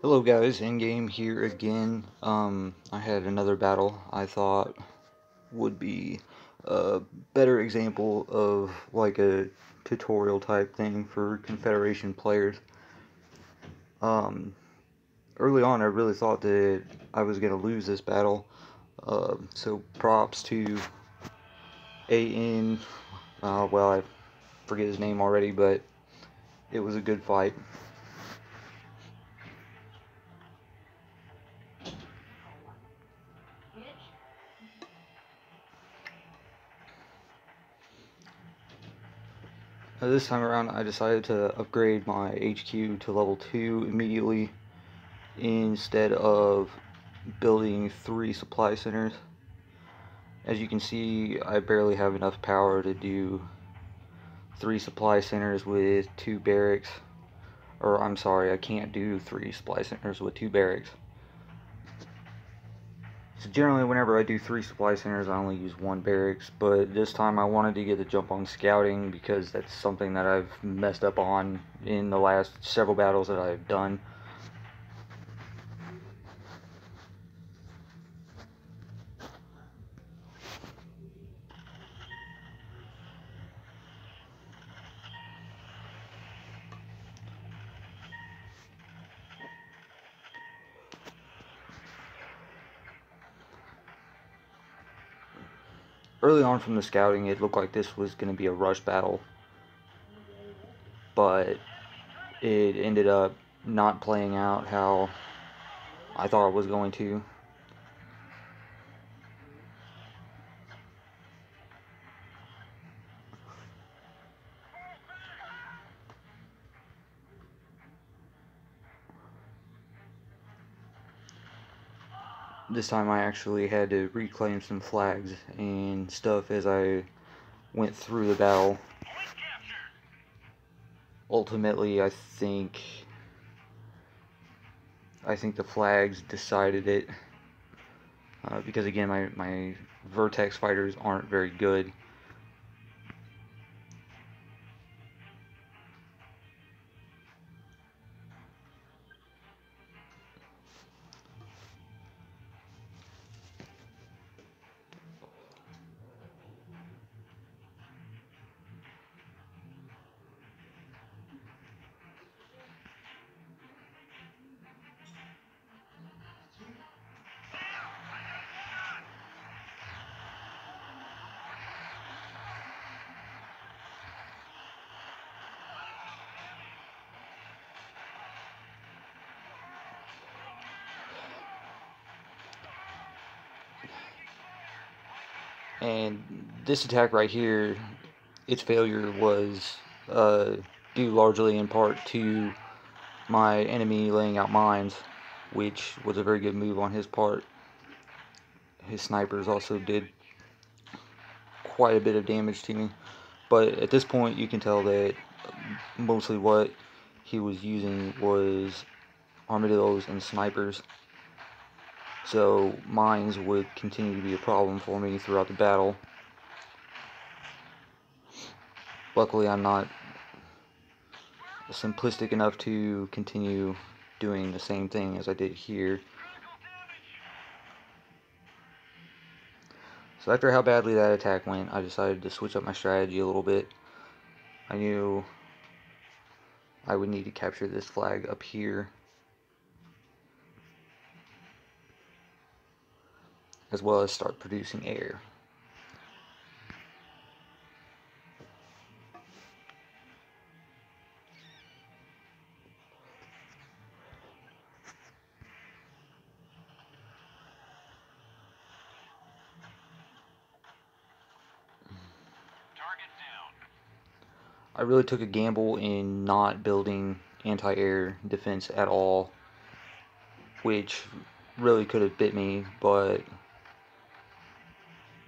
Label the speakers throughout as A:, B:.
A: Hello guys, in-game here again. I had another battle I thought would be a better example of like a tutorial type thing for Confederation players. Um, Early on I really thought that I was going to lose this battle, so props to AN, well I forget his name already, but it was a good fight. This time around I decided to upgrade my HQ to level 2 immediately instead of building 3 supply centers. As you can see, I barely have enough power to do 3 supply centers with 2 barracks. Or I'm sorry, I can't do 3 supply centers with 2 barracks. So generally whenever I do 3 supply centers I only use 1 barracks, but this time I wanted to get the jump on scouting because that's something that I've messed up on in the last several battles that I've done. Early on from the scouting it looked like this was going to be a rush battle, but it ended up not playing out how I thought it was going to. This time I actually had to reclaim some flags and stuff as I went through the battle. Ultimately, I think the flags decided it, because again my vertex fighters aren't very good. And this attack right here, its failure was due largely in part to my enemy laying out mines, which was a very good move on his part. His snipers also did quite a bit of damage to me, but at this point you can tell that mostly what he was using was armadillos and snipers, so mines would continue to be a problem for me throughout the battle. Luckily I'm not simplistic enough to continue doing the same thing as I did here. So after how badly that attack went, I decided to switch up my strategy a little bit. I knew I would need to capture this flag up here, as well as start producing air. I really took a gamble in not building anti-air defense at all, which really could have bit me, but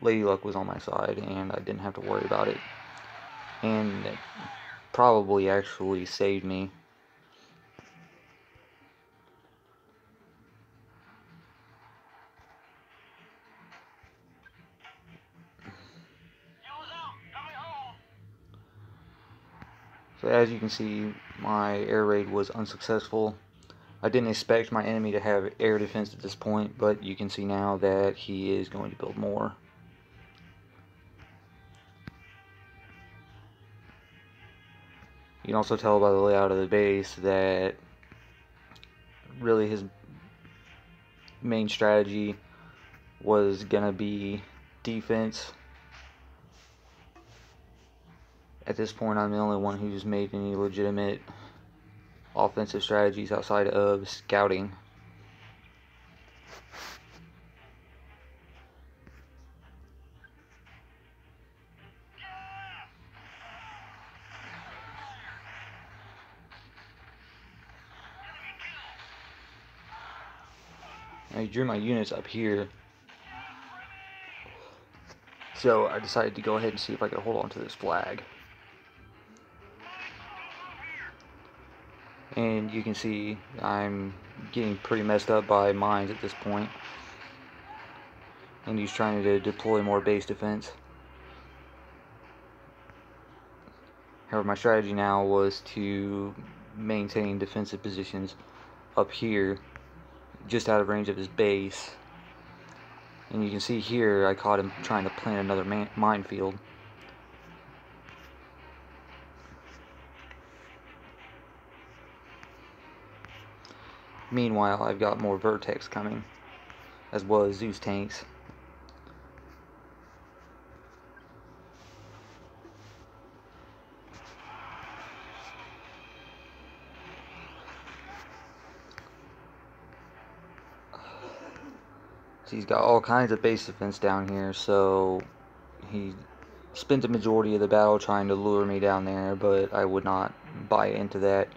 A: Lady Luck was on my side and I didn't have to worry about it. And it probably actually saved me. So as you can see, my air raid was unsuccessful. I didn't expect my enemy to have air defense at this point, but you can see now that he is going to build more. You can also tell by the layout of the base that really his main strategy was gonna be defense. At this point, I'm the only one who's made any legitimate offensive strategies outside of scouting. I drew my units up here, so I decided to go ahead and see if I could hold on to this flag. And you can see I'm getting pretty messed up by mines at this point. And he's trying to deploy more base defense. However, my strategy now was to maintain defensive positions up here, just out of range of his base. And you can see here I caught him trying to plant another minefield. Meanwhile, I've got more Vertex coming, as well as Zeus tanks. So he's got all kinds of base defense down here, so he spent the majority of the battle trying to lure me down there, but I would not buy into that.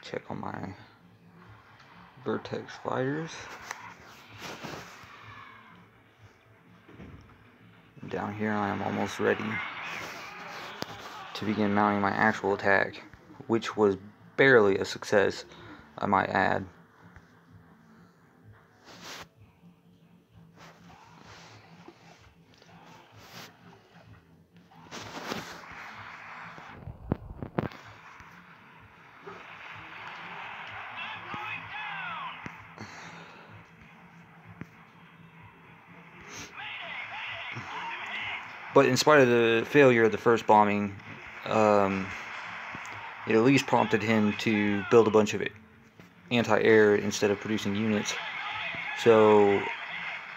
A: Check on my Vertex fighters. Down here I am almost ready to begin mounting my actual attack, which was barely a success, I might add. But in spite of the failure of the first bombing, it at least prompted him to build a bunch of anti-air instead of producing units. So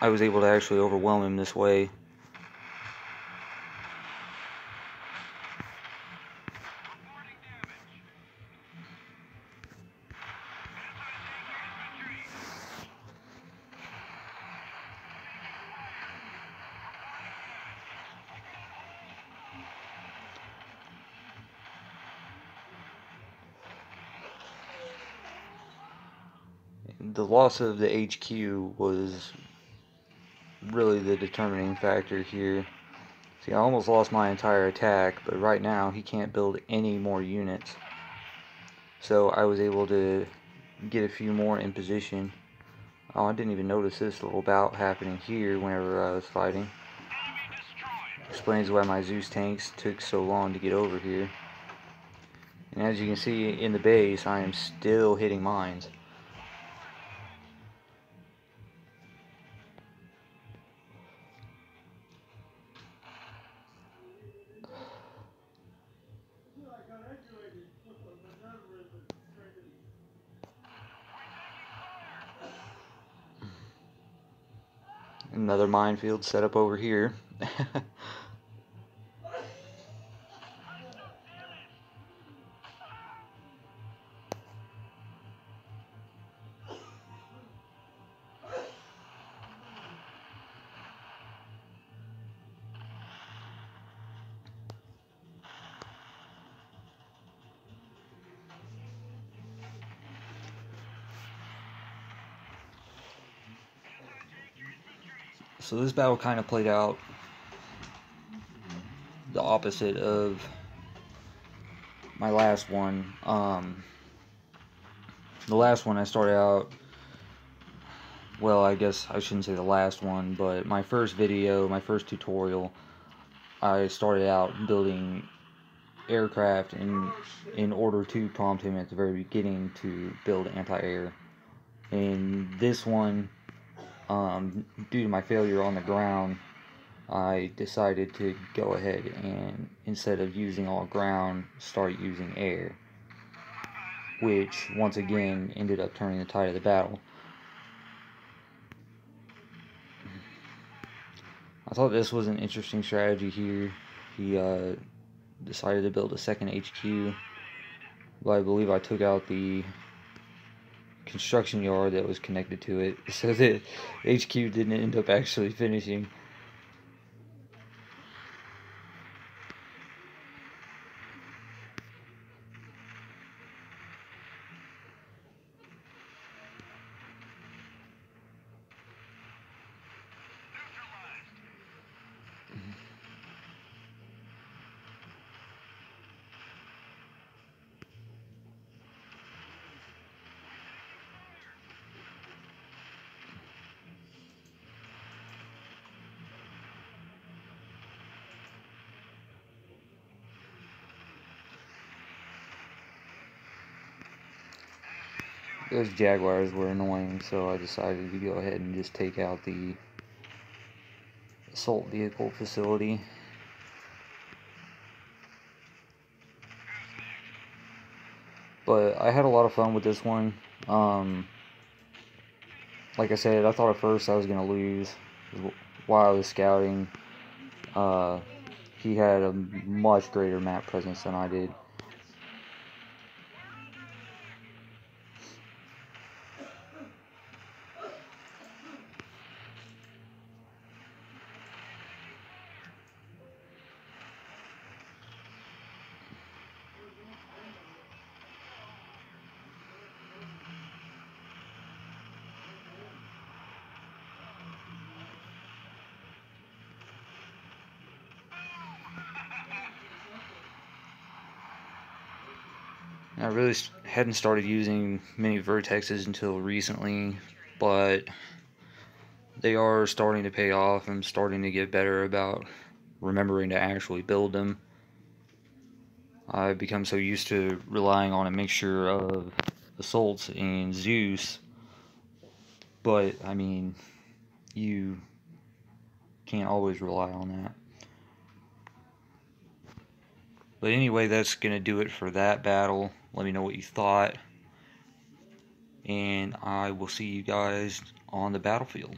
A: I was able to actually overwhelm him this way. The loss of the HQ was really the determining factor here. See, I almost lost my entire attack, but right now he can't build any more units. So I was able to get a few more in position. Oh, I didn't even notice this little bout happening here whenever I was fighting. Explains why my Zeus tanks took so long to get over here. And as you can see in the base, I am still hitting mines. Another minefield set up over here. So this battle kind of played out the opposite of my last one. The last one I started out, well, I guess I shouldn't say the last one, but my first video, my first tutorial, I started out building aircraft in order to prompt him at the very beginning to build anti-air. In this one, due to my failure on the ground, I decided to go ahead and, instead of using all ground, start using air, which once again ended up turning the tide of the battle. I thought this was an interesting strategy here. He decided to build a second HQ, but I believe I took out the construction yard that was connected to it, so the HQ didn't end up actually finishing. Those Jaguars were annoying, so I decided to go ahead and just take out the assault vehicle facility. But I had a lot of fun with this one. Like I said, I thought at first I was going to lose while I was scouting. He had a much greater map presence than I did. I really hadn't started using many vertexes until recently, but they are starting to pay off. I'm starting to get better about remembering to actually build them. I've become so used to relying on a mixture of assaults and Zeus, but I mean, you can't always rely on that. But anyway, that's going to do it for that battle. Let me know what you thought, and I will see you guys on the battlefield.